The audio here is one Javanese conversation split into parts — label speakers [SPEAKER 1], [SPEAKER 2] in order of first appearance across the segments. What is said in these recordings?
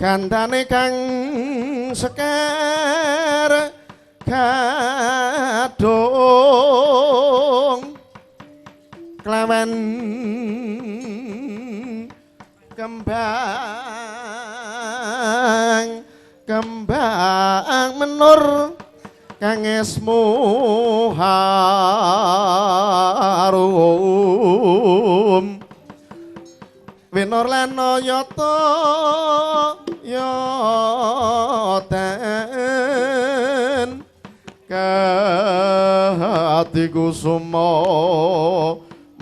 [SPEAKER 1] Gandane kang sekar kadung klewen kembang menur kang esmu harum winur lan yata yoten kehati kusuma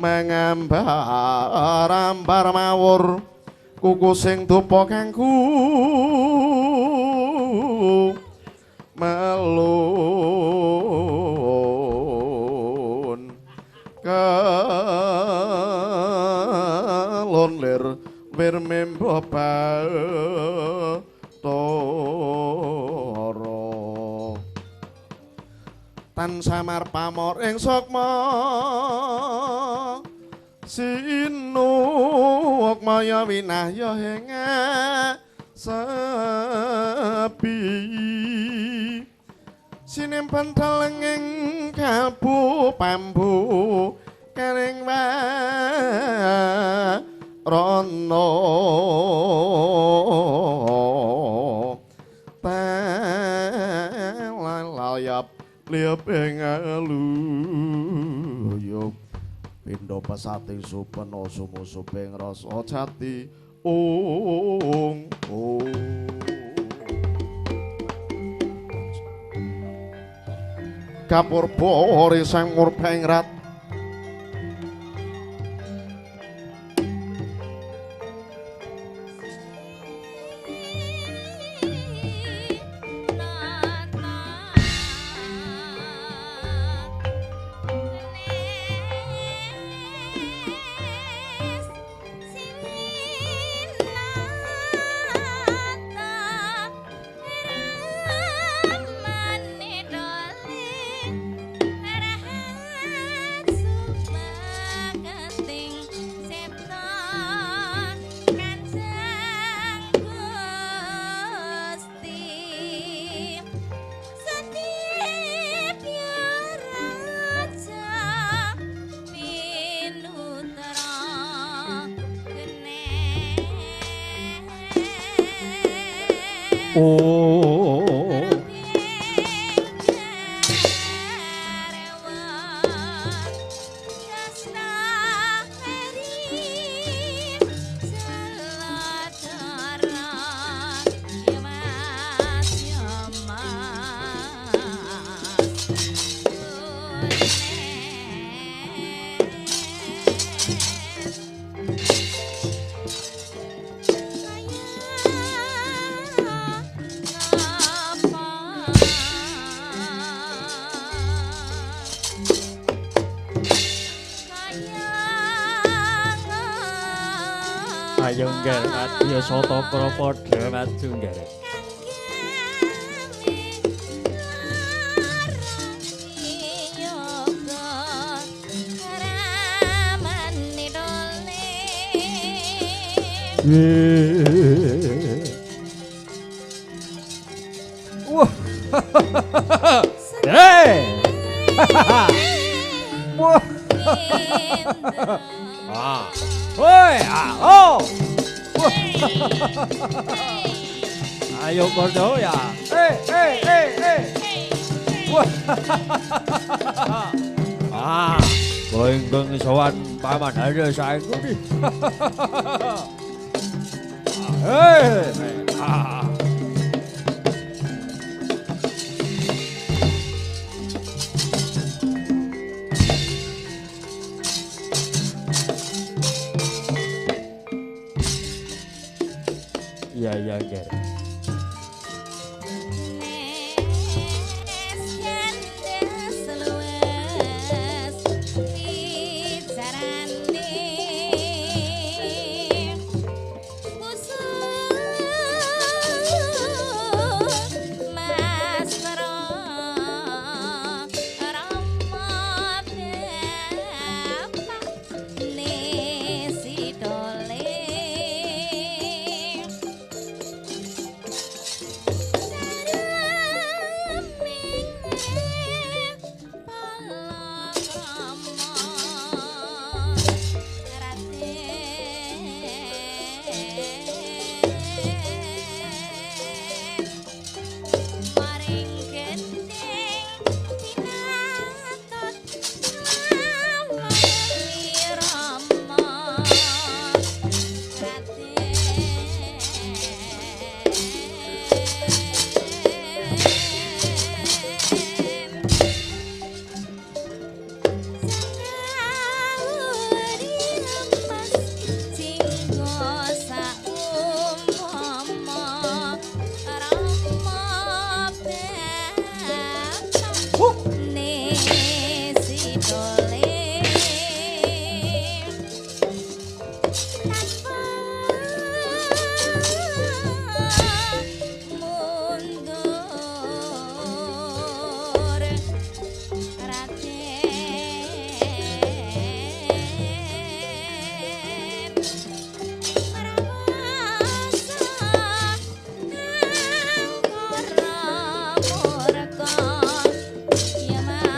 [SPEAKER 1] mengambar-ambar mawur kuku sing dupa kangku melun kelon lir wir membo bathara tan samar pamor ing sukma sinuk maya winahya ing sepi sinempan telenging kalbu pambu kering rono layap liap ing aluyup pindha pesati supena sumusuping rasa jati ong kapurba risang murpeng rat
[SPEAKER 2] ayo ngger adya sata padha maju ngger wah hey wah ah oi ah oh ayo padha ya wah ah goeng-goeng sowan paman ada saengku iki ah iya iya ger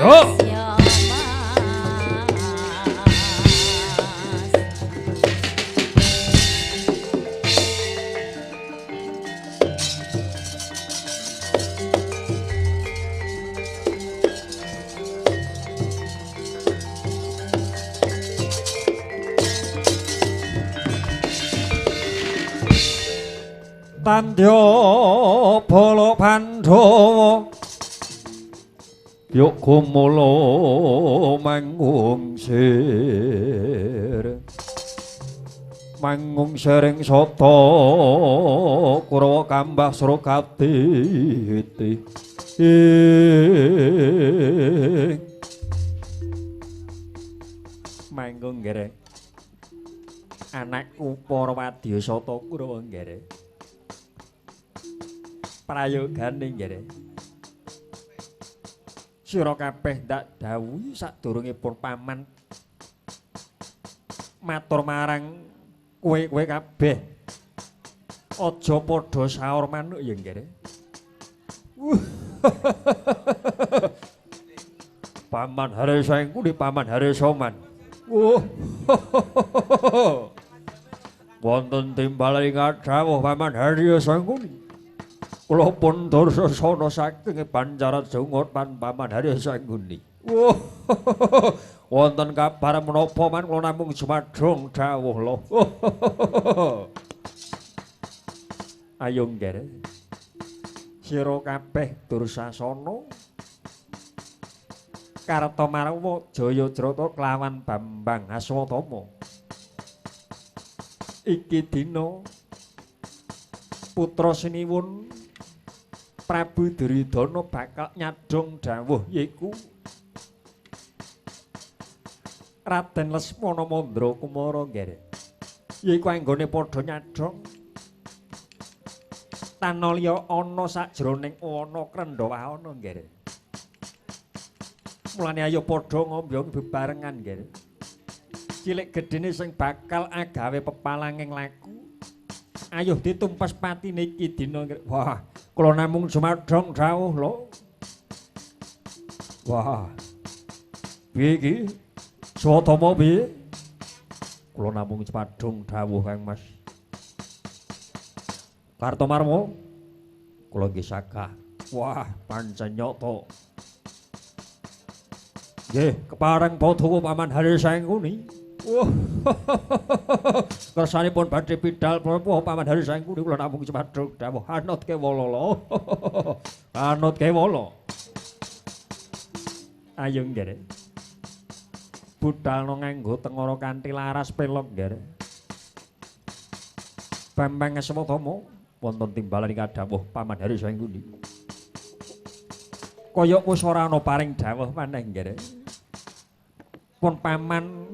[SPEAKER 2] Yo. Tandya bala Pandhawa yuk kumula mangungsir mangungsir ing sata Kurawa kambah Surakati manggung nggere anakku para wadyasata Kurawa nggere prayogane nggere sira kabeh ndak dawuhi sadurungipun paman matur marang kowe kabeh aja padha saur manuk ya nggere Paman Harisengkuni Paman Harisoman wonten timbalan ingkang dawuh Paman Harisengkuni kula pun dursasana saking Banjarat Jungut Paman Harisengkuni. Wonten kabar menapa man kula namung jumadhong dawuh lho. Ayo nggere. Sira kabeh dursasana Kartomarma Jayadrata kelawan Bambang Aswatama. Iki dina putra siniwun Prabu Duryudana bakal nyadhong dawuh yaiku Raden Lesmana Mandra Kumara nggere. Yaiku anggone padha nyadhong tanalya ana sajroning wana Krendhawana nggere. Mulane ayo padha ngombyong bebarengan nggere. Cilik gedene sing bakal agawe pepalanging laku. Ayo ditumpas patine iki dina nggere. Wah, kula namung jumadhong dawuh lho. Wah. Piye iki? Swatama piye? Kula namung jumadhong dawuh Kang Mas. Kartomarma kula nggih sakah. Wah, pancen nyata. Nggih, kepareng Badawa Paman Harisengkuni. Wah. Kersanipun badhe bidhal menapa Paman Harisengkuni kula namung jumadhong dawuh anut kewala lho. Anut kewala. Ayo nggere. Budhalna nganggo tengara kanthi laras pelog nggere. Bambang Aswatama wonten timbalan ingkang dawuh Paman Harisengkuni. Kaya wis ora ana paring dawuh maneh nggere. Pun paman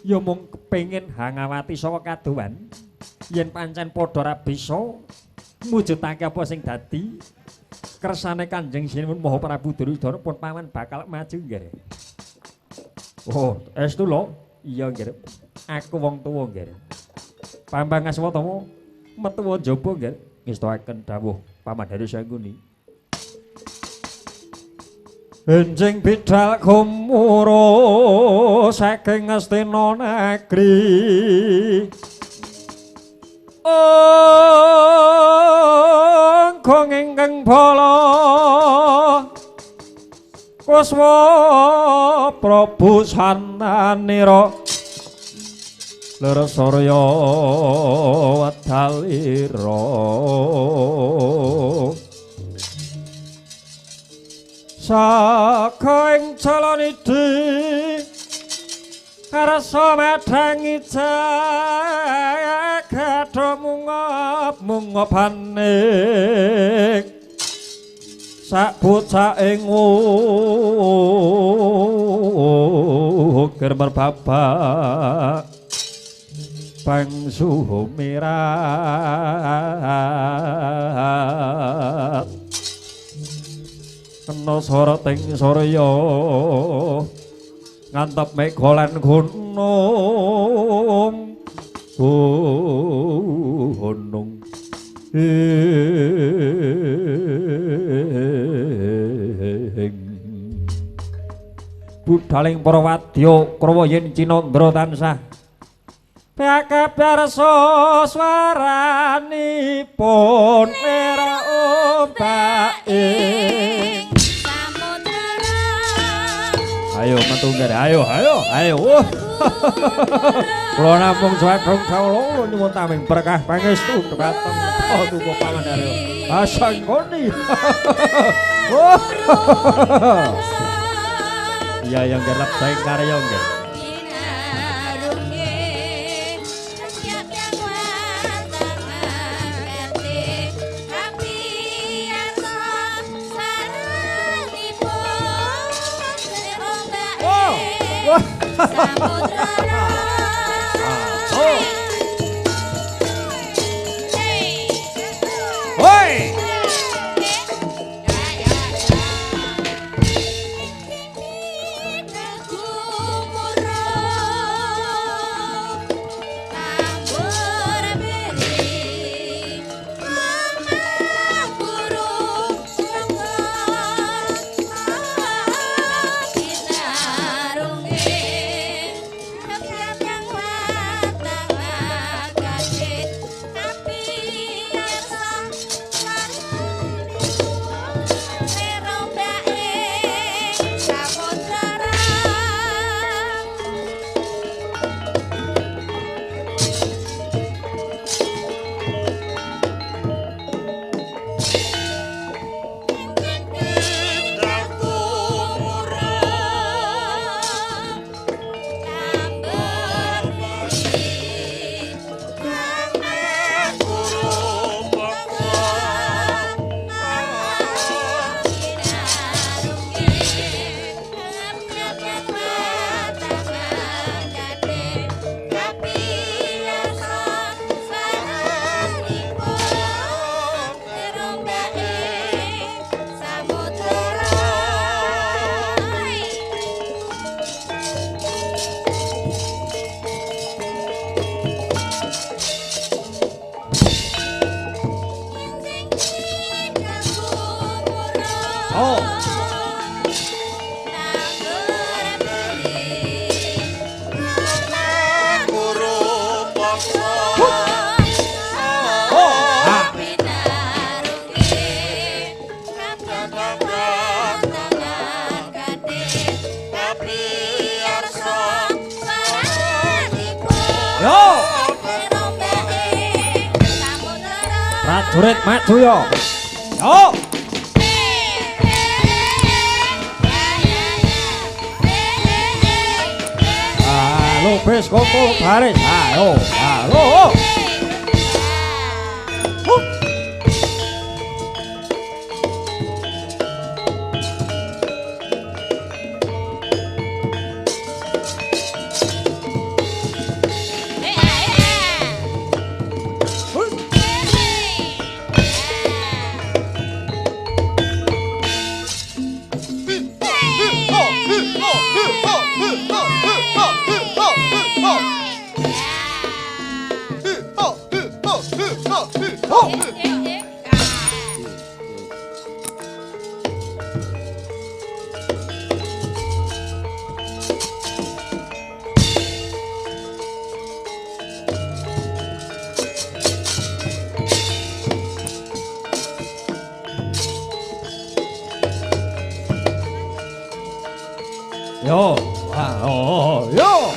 [SPEAKER 2] ya mung kepengin Hangawati saha kadowan yen pancen padha ra bisa mujudake apa sing dadi kersane Kanjeng Sinuwun Maha Prabu Duryudana pun paman bakal maju nggere. Oh, estu lho. Iya nggere. Aku wong tuwa nggere. Bambang Aswatama metu njaba nggere ngestakaken dawuh Paman Harisengkuni. Enjing bidhal kumuro saking Astina negri. Kong ingkang bala Kuswa Prabu Sananira Leresarya Wadalira saking Calanidi rasa madangi jagat mungop hanik sak bocah ing ukir merbabak bangsu mirat kena soroting sorya ngantep megolan gunung gunung budhaling para wadya krawa yen Cinandra tansah pakabarsa swaranipun era ombake
[SPEAKER 3] samudra
[SPEAKER 2] ayo matunggal ayo kula namung suwadong kawula nyuwun taming berkah pangestu dhateng Duka Pangandaria asangkoni iya yang gerap saing karya nggih prajurit maju yo. Yo. Halo bes kumpul baris. Ayo, halo. Yo, yo.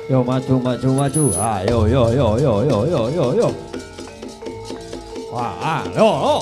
[SPEAKER 2] Yo maju maju maju. Ayo yo yo yo yo yo yo yo. Wah, yo.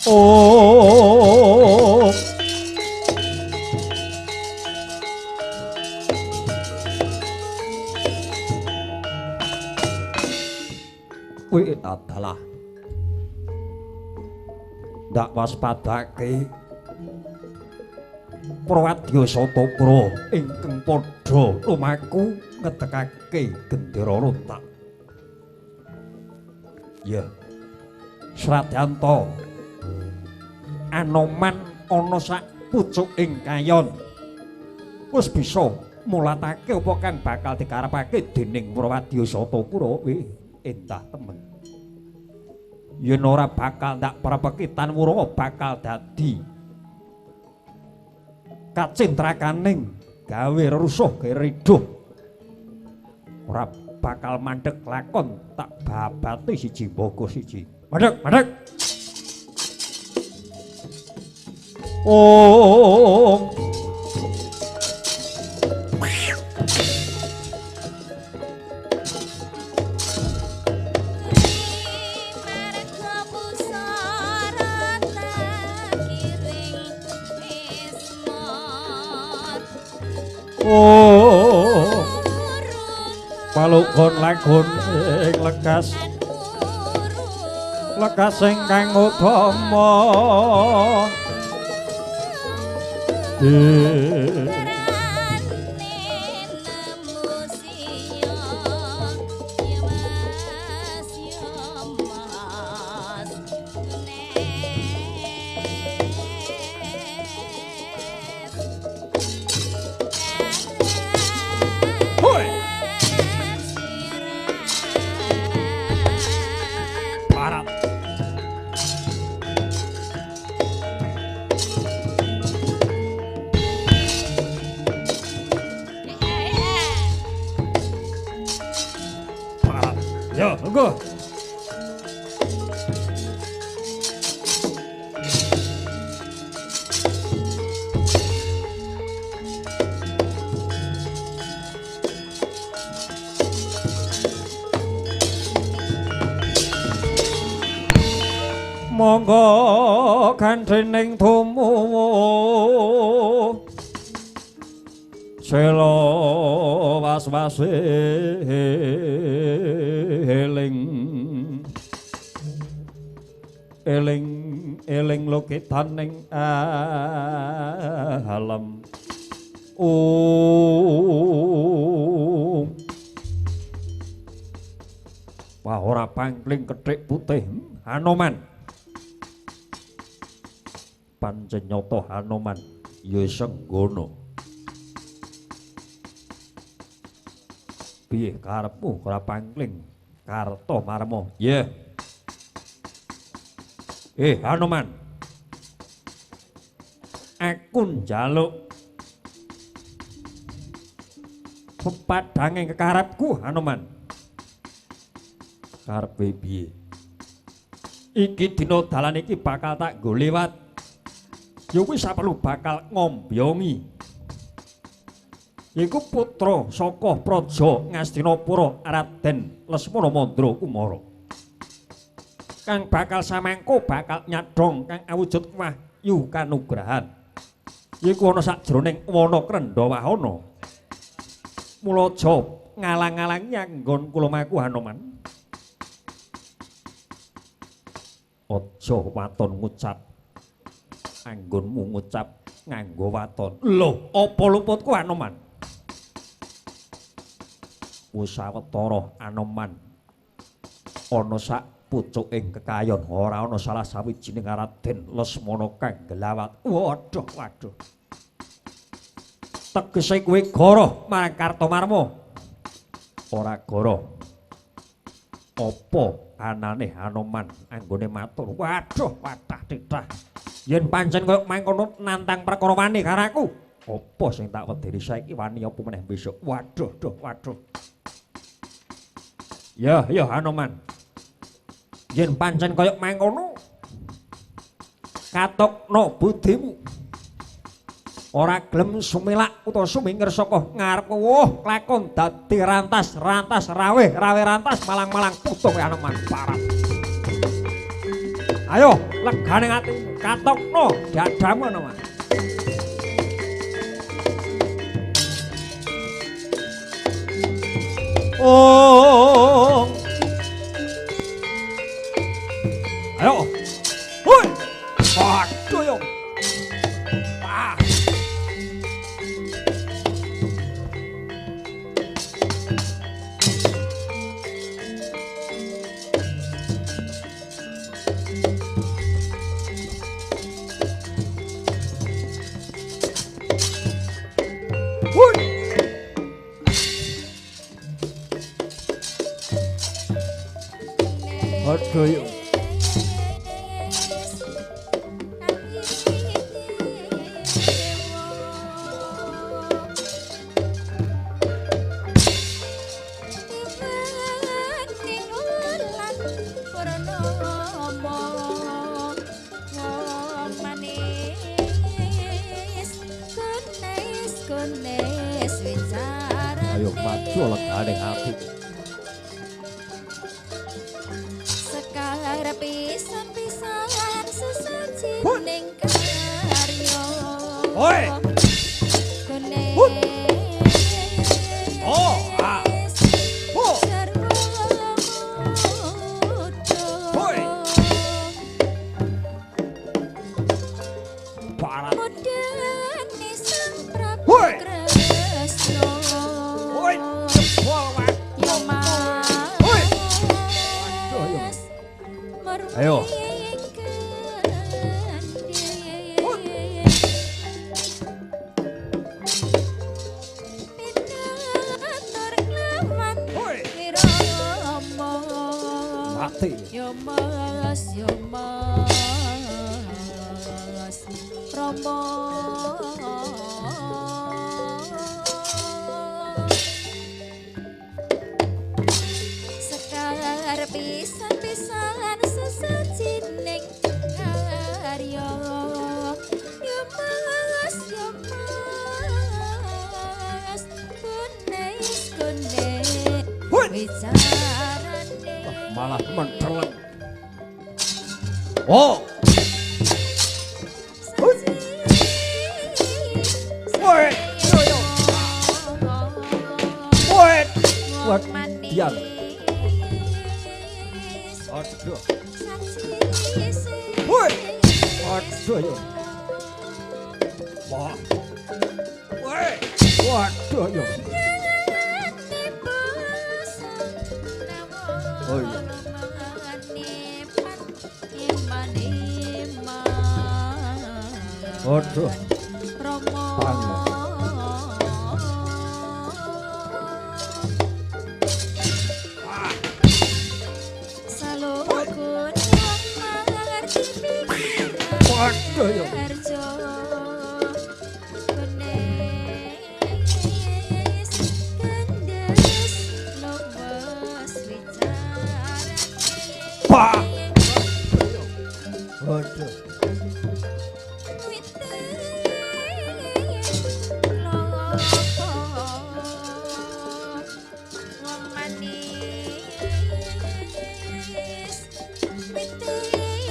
[SPEAKER 2] Oh, kuwi adalah ndak waspadake Prawadya Satapura ingkang padha lumaku ngedekake gendera rontak. Ya, Sradyanta Anoman ana sak pucuking kayon. Wis bisa mulatake apa kang bakal dikarepake dening Prawadya Satapura endah temen. Yen ora bakal ndak prapeke Tan Wurawa bakal dadi kacintrakaning gawe rusuh gawe riduh. Ora bakal mandhek lakon tak babate siji mboko siji. Mandhek, mandhek. Oh, oh, palukon lagun ing lekas ingkang utama. Yo, tunggu. Monggo gandhening tumuwuh sela was-wase eling loketaning alam. Wah, ora pangling kethik putih Anoman. Pancen nyata Anoman ya senggono. Piye karepmu ora pangling karta marma? Ya. Anoman. Aku njaluk pepadhanging kekarepku Anoman. Karepe piye? Iki dina dalan iki bakal tak nggo liwat. Ya wis saperlu bakal ngombyongi. Iku putra saka Praja Ngastinapura Raden Lesmana Mandra Kumara. Kang bakal samangko bakal nyadhong kang awujud wahyu kanugrahan. Iku ana sajroning wana Krendawahana. Mula aja ngalang-alangi anggon kula maku Hanoman. Aja waton ngucap anggonmu ngucap nganggo waton. Lho, apa luputku Anoman? Wis sawetara Anoman. Ana sak pucuking kekayon ora ana salah sawijining Raden Lesmana kang gelawat. Waduh, waduh. tegese kowe goroh marang Kartomarma. Ora goroh. Apa anane Hanoman anggone matur. Waduh, watah titah. Yen pancen koyo mangkono nantang perkara wani karo aku. Apa sing tak wedeni saiki wani apa meneh besok. Waduh, waduh. Ya Hanoman. Yen pancen koyo mangkono katokno budimu. Ora gelem sumelak utawa sumingkir saka ngarepku. Woh, lakon dadi rantas raweh rantas malang putung Hanoman parah. Ayo, legane atimu, katokno dadamu Hanoman. Oh. Ayo. Woi. Waduh yo. Ah. Aduh yuk. Ayo maju legane hati.
[SPEAKER 3] Pisan-pisan sesaji ning karya.
[SPEAKER 2] Oi. Oh, ah. Oh. Oi. Parah.
[SPEAKER 3] Modene sang Prabu
[SPEAKER 2] Oi.
[SPEAKER 3] Kresna.
[SPEAKER 2] Oi, jebol wae.
[SPEAKER 3] Ya
[SPEAKER 2] Oi. Ayo. Mati.
[SPEAKER 3] Yo mas Rama. Sekar pisan-pisan sesajining karya. Yo mas kunes wicarane.
[SPEAKER 2] Malah menteleng. Oh. Woi. Woi. Buat diam. Aduh. Woi. Aduh yo. Wah. Woi. Waduh yo. Oh iya. Aduh. Panas. Waduh yo. Pak. Waduh.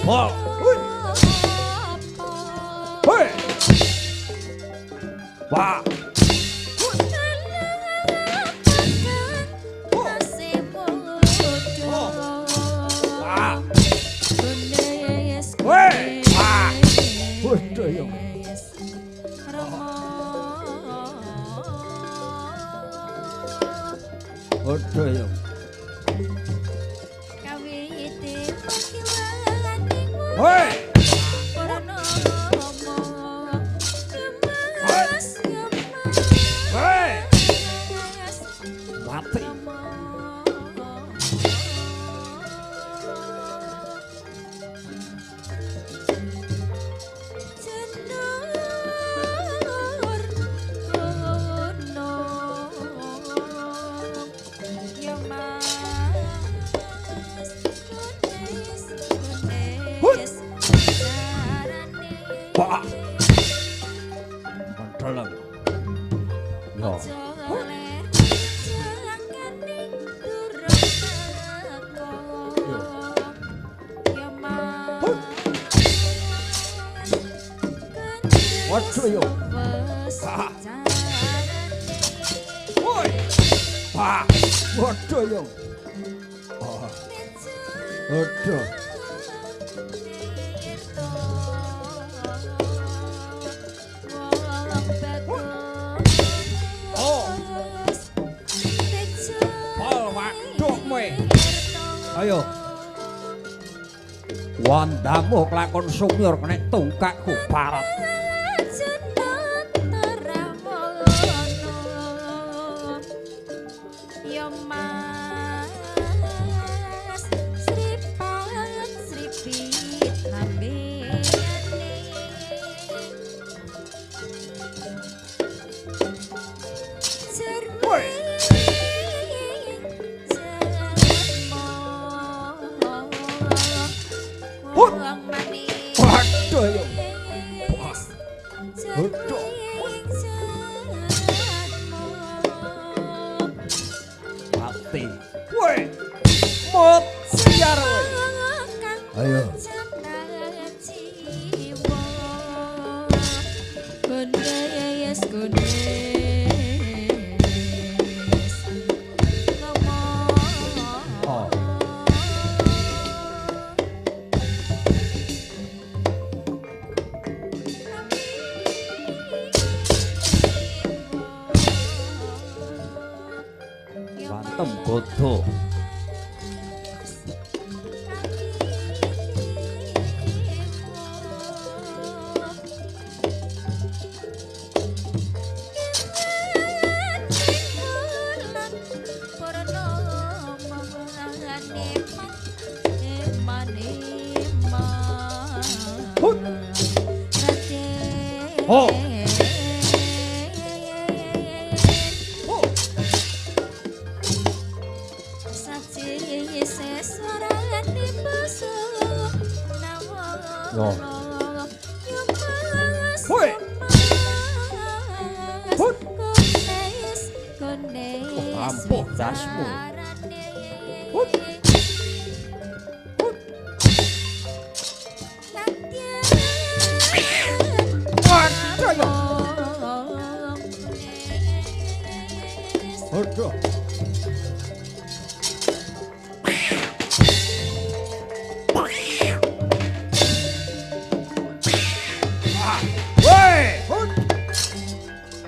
[SPEAKER 2] Wow. Hei. Wah. Wah. Hei. Wah. Waduh yo. Waduh yo. Hei. gelem. Yo. Waduh yo. Woi. Pak. Waduh yo. Waduh. Ayo. Wandamu kelakon sumyur kena tungkakku parat.
[SPEAKER 3] Ya Mas, sripat sripit lambene.
[SPEAKER 2] Waduh yo. Waduh. Mati. Woi. Mot siar woi. Ayo.
[SPEAKER 3] Gondes ngomong.
[SPEAKER 2] Oh. Wantem godho. Oh. Hoi. Ampuh dasmu. Waduh.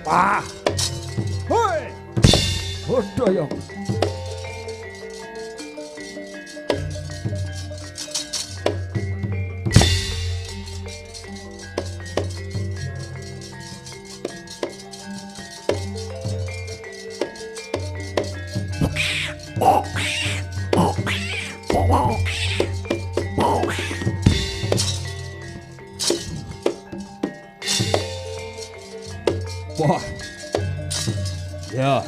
[SPEAKER 2] Wah. Hoi. Waduh yo. Wah. Ya.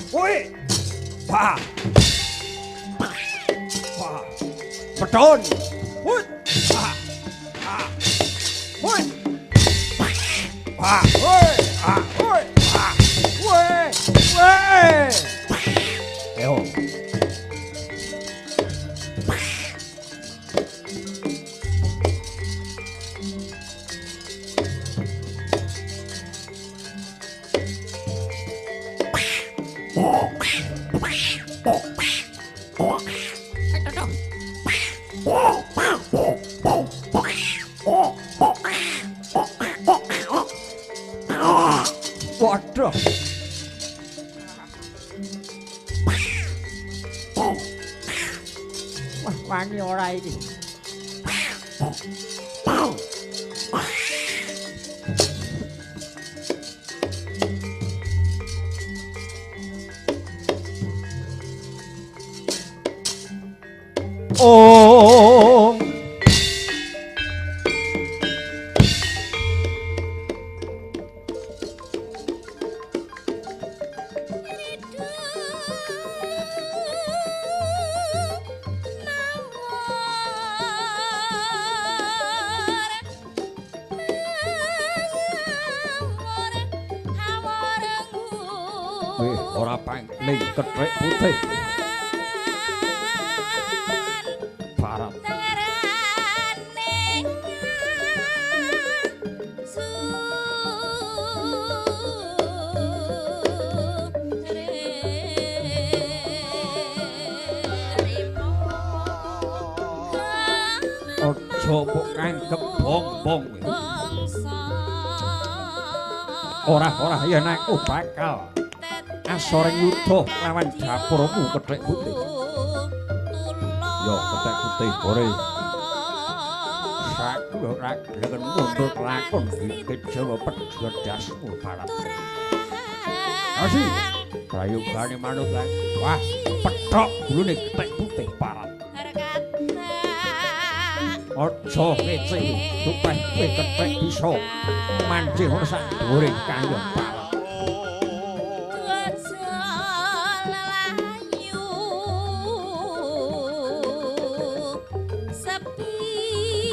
[SPEAKER 2] Woi. Wah. Wah. Beton. Woi. Wah. Ah. Woi. Wah. Woi. Ah. Woi. Ah. Woi. Woi. Yo. Waduh. Wah, wangi ora iki. Oh. ora pangling kethek putih barat aja mbok kanggep bong-bong ora yen aku bakal asoring yudha lawan dapurmu kethek putih yo kethek putih ore saku ora gelem mundur lakon iki Jawa pedhodasmu barat asih prayogane manut wah petok gulune kethek putih barat aja ngece supaya kowe kethek bisa mancing ora sak dhuwure kayong barat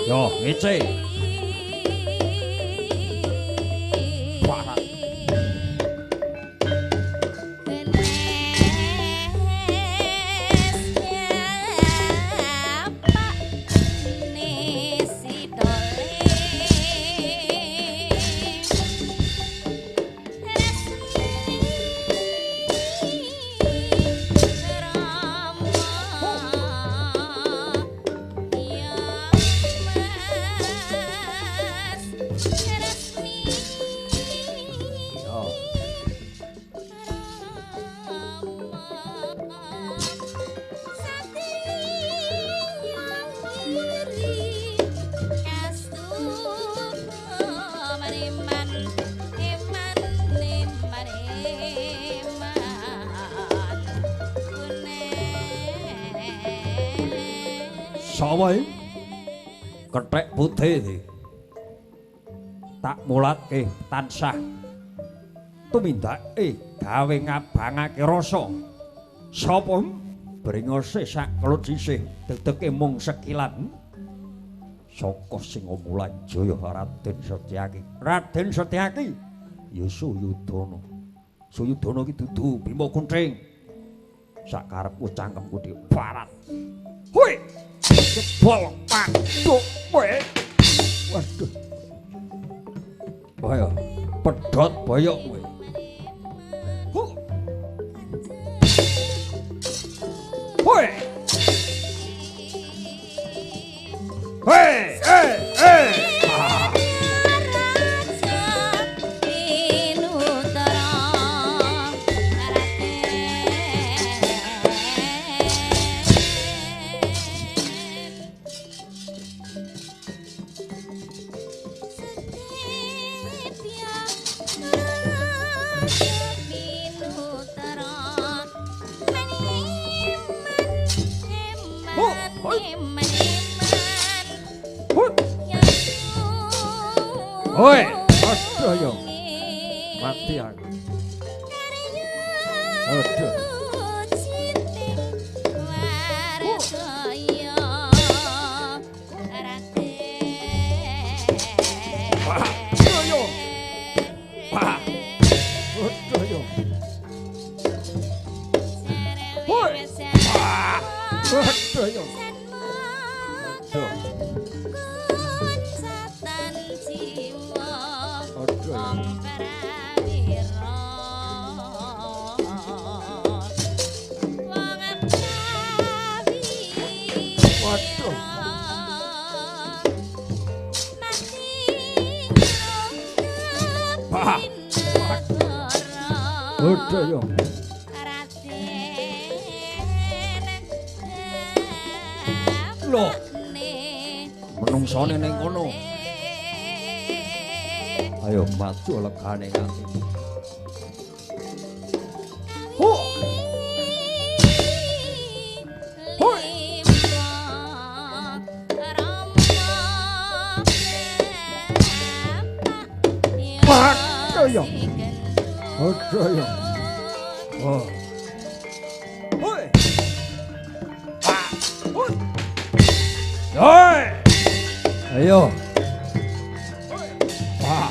[SPEAKER 2] yo ngece barat sawai kethek putih tak mulatke tansah tumindake gawe ngabangake rasa sapa bringose sak kelut sisih dedeke mung sekilan saka Singamula Jaya Raden Setyaki ya Suyudana iki dudu Bima Kunthing sakarepku cangkemku di barat hoi jebol paduk kowe waduh ayo pedhot boyok kowe hoi Hoi, aduh yo. Mati aku. Aduh. Udah yo. Loh. Menungsone ning kono. Ayo maju legane nganti. Ayo. Ayo. Oh. Hoi. Ah. Hoi. Hoi. Ayo. Ah.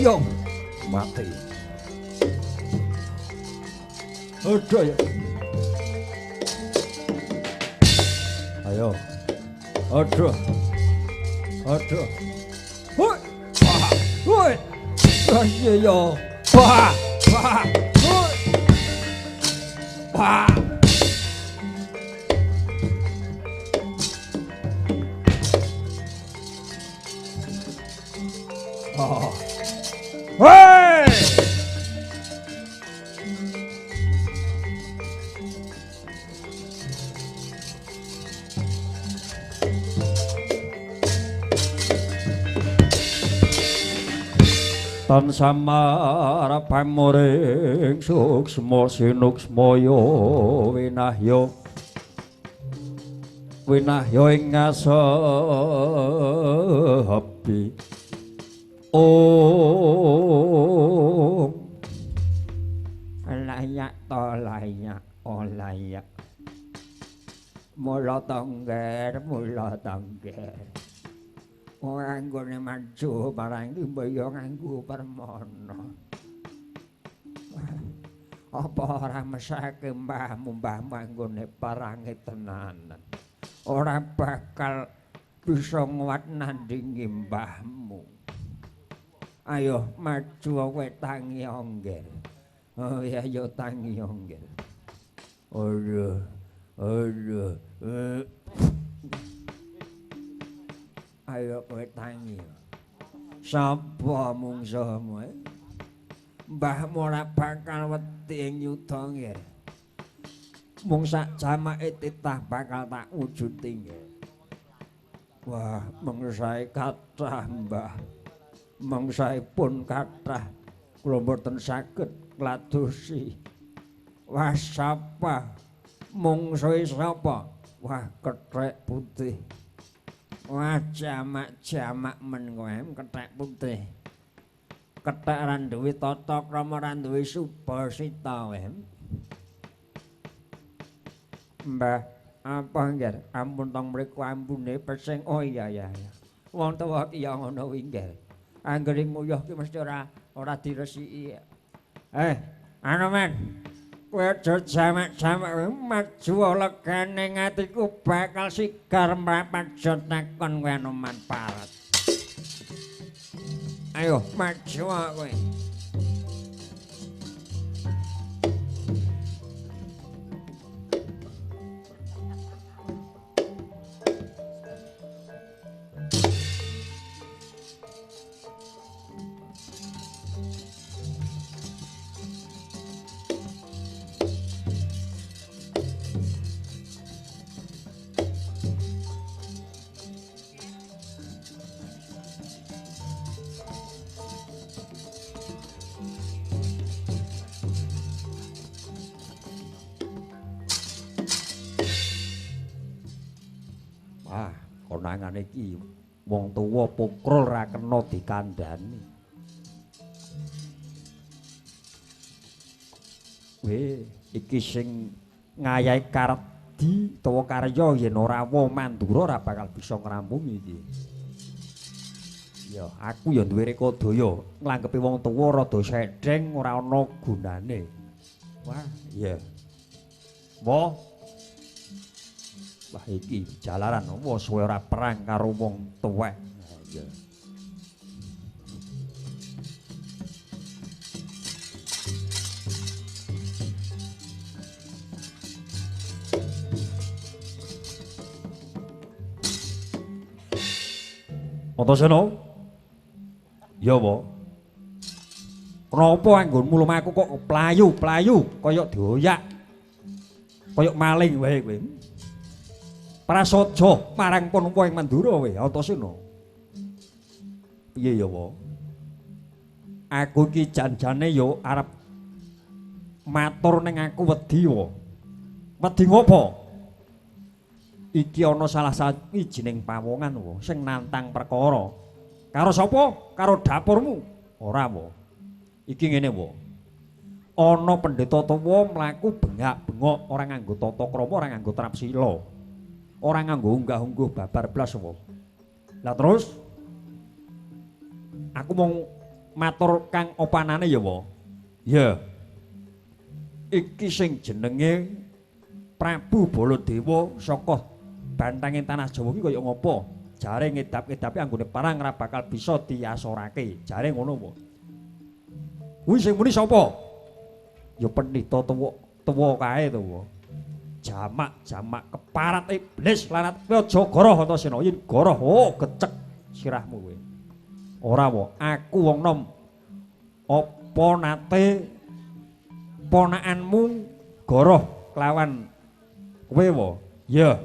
[SPEAKER 2] Ayo mati. Aduh ya. Ayo. Aduh. Aduh. Hoi. Hoi. Ayo. Wah. Wah. Hoi. Wah. Oh. Hei! Tan samar pamoring suksma sinuksmaya winahya ing ngasahapi Om layak to layak layak mula tangger ora nggone maju barang mbaya nganggo permana apa ora mesake mbahmu anggone parange tenanan ora bakal bisa nguat nandingi mbahmu. Ayo maju kowe tangi onggel. Oh ya yo tangi onggel. Aduh. Ayo kowe tangi. Sapa mungsuhmu? Mbahmu ora bakal wedi ing yudha nggih. Mung sak jamake titah bakal tak wujudi nggih. Wah, mengsae kathah Mbah. Mangsaipun kathah kula mboten saged ngladosi. Wah sapa? Mungsuhe sapa? Wah kethek putih. Wah jamak-jamak men kowe kethek putih. Kethek ra duwe tata krama ra duwe subasita kowe. Mbah, apa nggih? Ampun tong mriku ampune pesing. Oh iya. Wong tuwa ki ya ngono kuwi nggih. Anggere nguyuh ki mesti ora diresiki. Anu men. Kowe aja jamak-jamak maju legane ngatiku bakal sigar mrapat takon kowe anu manfaat. Ayo maju kowe. Konangan iki wong tuwa pukrul ra kena dikandhani. Iki sing ngayahi kardi utawa karya yen ora wa Mandura ora bakal bisa ngrampungi iki. Ya, aku ya duwe rekodaya nglangkepi wong tuwa rada sedheng ora ana gunane. Wah, iya. Wah iki jalaran wis suwe ora perang karo wong tuwek. Iya. Antasena? Ya, Wa. Kenapa anggonmu lumaku kok playu-playu kaya dioyak. Kaya maling wae kowe. Prasaja marang Punapa ing Mandura kowe, Antasena. Piye ya, Wa? Aku iki janjane yo arep matur ning aku wedi, Wa. Wedi ngopo? Iki ana salah sawijining pawongan, Wa, sing nantang perkara. Karo sapa? Karo dapurmu. Ora, Wa. Iki ngene, Wa. Ana pendeta tuwa mlaku bengak-bengok ora nganggo tata krama, ora nganggo trapsila. Ora nganggo unggah-ungguh babar blas, Wa. Lah terus aku mau matur kang opanane ya wa. Ya. Iki sing jenenge Prabu Baladewa saka bantanging tanah Jawa iki kaya ngapa? Jare ngedap-edapi anggone perang ora bakal bisa diasorake. Jare ngono wa. Kuwi sing muni sapa? Ya pendhita tuwa kae to wa. Jamak keparat iblis lanat aja goroh Antasena yen goroh gecek sirahmu kowe. Ora wa, aku wong nom. Apa nate ponakanmu goroh kelawan kowe wa? Ya.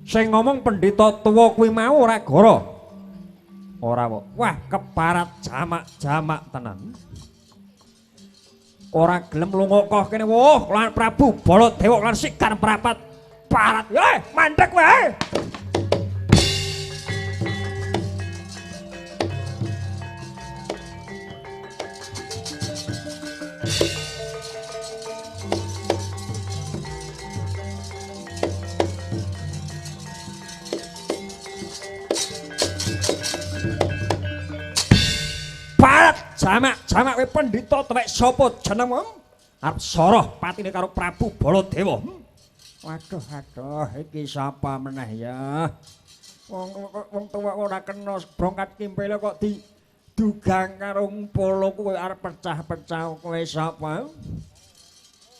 [SPEAKER 2] Sing ngomong pendhita tuwa kuwi mau ora goroh. Ora wa. Wah, keparat jamak tenan. Ora gelem lunga kene woh lan Prabu Baladewa lan Sikar Prapat parat. Mandek wae. Jamak kowe pendhita tuwek sapa jenengmu? Arep soroh patine karo Prabu Baladewa. Waduh, iki sapa meneh ya? Wong tuwek ora kena brongkat kimpele kok didugang karo polo kowe arep pecah-pecah kowe sapa?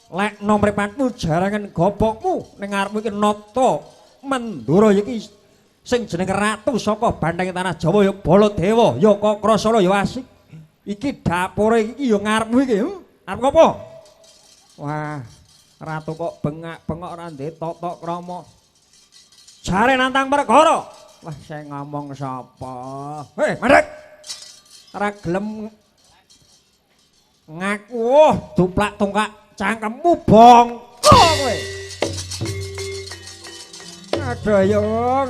[SPEAKER 2] Lek nomripatmu jarangan gobokmu ning ngarepmu iki nata Mandura iki sing jenenge ratu saka bantanging tanah Jawa ya Baladewa, ya Kakrasana ya asik. Iki dapure iki ya ngarepmu iki. Arep ngopo? Wah, ratu kok bengak-bengok ora ndek tok-tok krama. Jare nantang perkara. Wah, sing ngomong sapa? Mandek. Ora gelem ngaku duplak tungkak cangkemmu bongko kowe. Adoyong.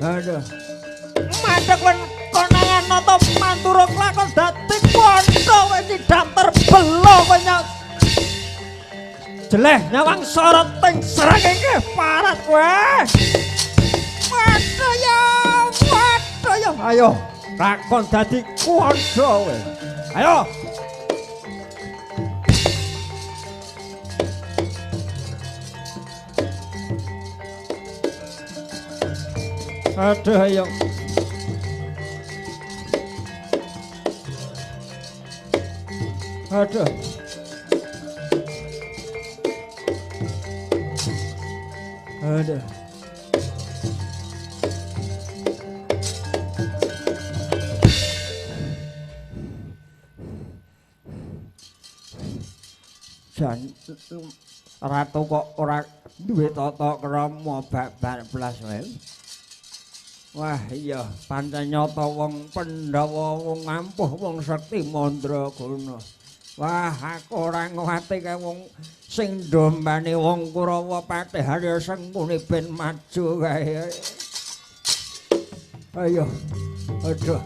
[SPEAKER 2] Aduh. Mandek lan konangan nata Mandura klakon dadi bondo kowe tidak terbelo kowe jeleh nyawang sorot ting srengenge parat kowe. Waduh. Ayo, lakon dadi bondo kowe. Ayo. Aduh ayo. Aduh. Jan ratu kok ora duwe tata krama bab blas wae. Wah iya pancen nyata wong Pandhawa wong ampuh wong sekti mandraguna. Wah aku ora nguwati kae wong sing ndombane wong Kurawa Patihaya sengkune ben maju kae. Ayo. Aduh.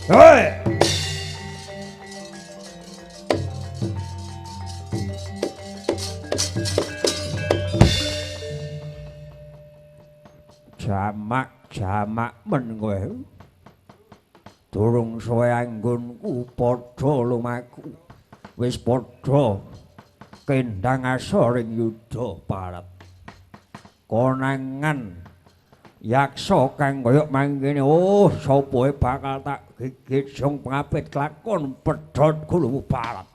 [SPEAKER 2] Hei. Jamak men kowe. Durung suwe anggonku padha lumaku. Wis padha kendhang asoring yudha parat. Konangan yaksa kang kaya mangkene sapa bakal tak gigit sing pengapit kelakon pedhot kuluwu parat.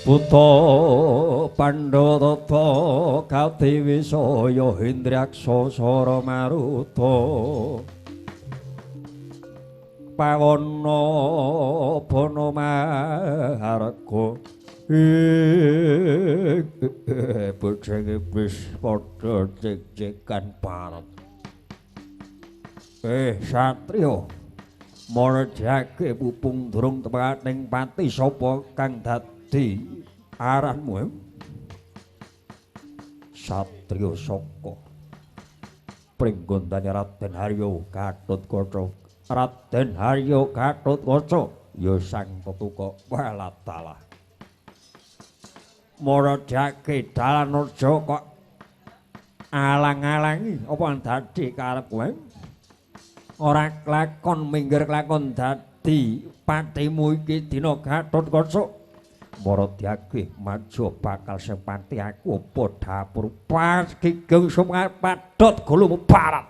[SPEAKER 2] Buta Pandhata Katiwisaya Hendraksa Sara Maruta Pawana Bana Maharga bojone wis padha cek-cekan parep. Satriya Marajake pupung durung tepaning pati sapa kang dadi aranmu? Satriya Saka Pringgondane Raden Harya Gatotkaca. Raden Harya Gatotkaca ya sang petuka Walatala. Marajake dalan aja kok alang-alangi apa dadi karep kowe? Ora klakon minggir klakon dadi patimu iki dina Gatotkaca. Marajake maju bakal sing pati aku apa dapur pas kigeng sumpah padhot gulumu barat.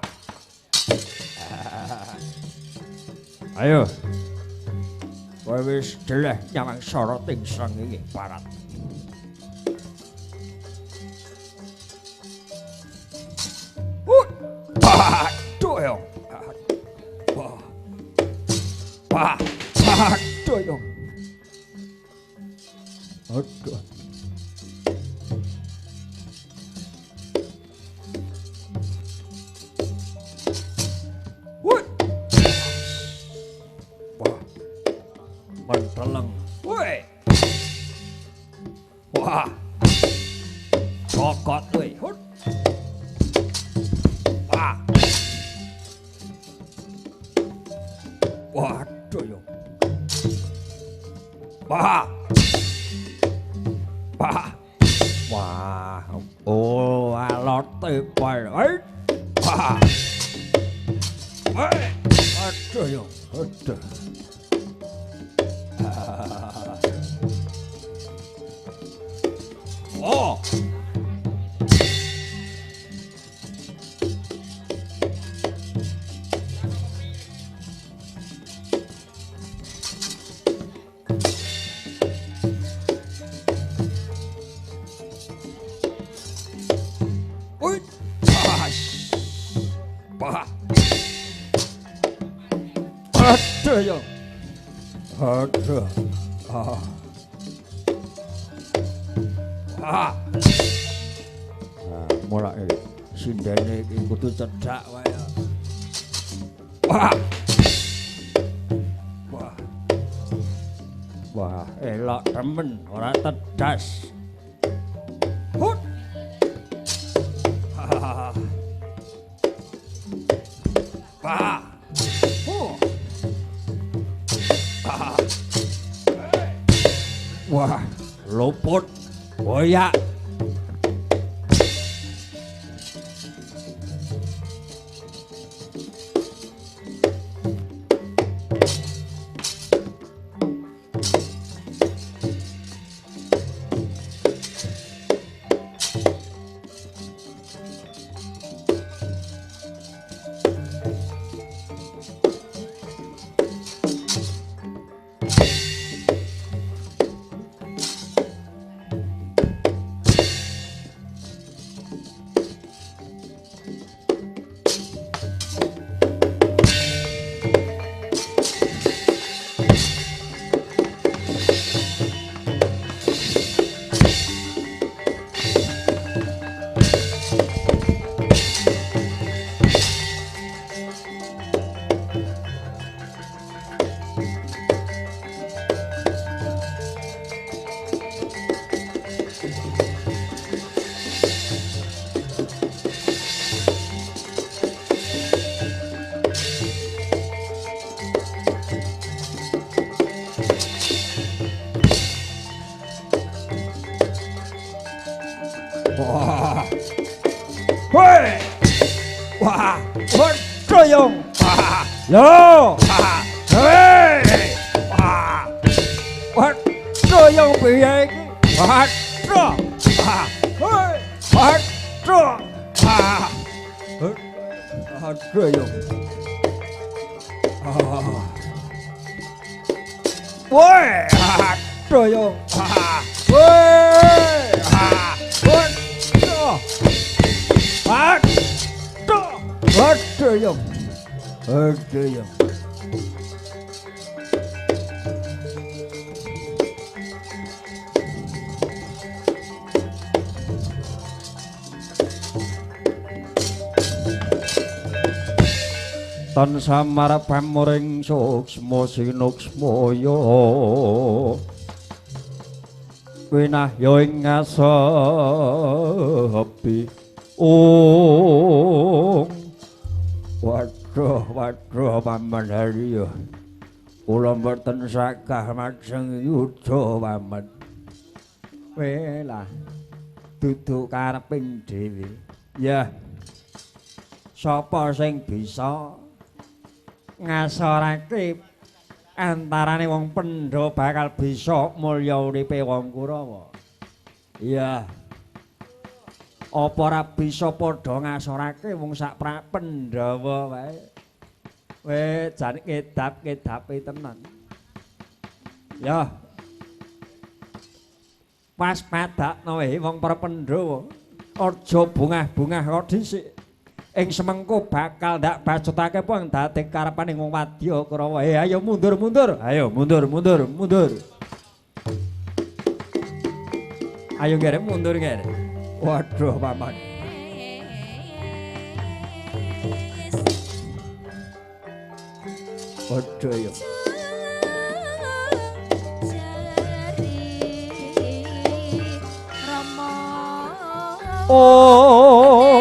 [SPEAKER 2] Ayo. Kowe wis deleh nyawang soroting srengenge barat. Doyong. Doyong. Aduh. Menteleng. Woi. Wah. Cokot woi. Wah. Waduh yo. Wah. Wah. Wah. Oh, alote pal. Wah. Woi. Aduh yo. Aduh. Oh. Oi. Bah. Aduh yo. Aduh. Ah. Ah. Mulai sindene iki kudu cedhak wae. Wah. Wah. Wah, elok temen ora tedas. Hut. Ha. Wah. Wah, luput, boyak. Wah. Hei. Wah, berdoyong. Wah. Yo. Wah. Hei. Wah. Berdoyong piye iki? Waduh. Wah. Hei. Waduh. Wah. Berdoyong. Woi, berdoyong. Woi. Adoyong. Adoyong. Tan samar pamuring suksma sinuksmaya winah ya ing ngasapi waduh paman hari ya kula mboten sakah majeng yuda paman welah duduk kareping dhewe ya sapa sing bisa ngasorake antarane wong pendha bakal bisa mulya uripe wong Kurawa. Iya. Apa ora bisa padha ngasorake wong sak Pandhawa wae. Jan kedap-kedape tenan. Ya. Pas padakno wae wong para Pandhawa. Aja bungah-bungah kok dhisik. Ing semengko bakal ndak bacutake pun dadi karepane wong wadya Kurawa. Ayo mundur. Ayo mundur. Ayo ngere mundur ngere. Waduh paman. Waduh yo. Oh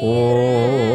[SPEAKER 2] Oh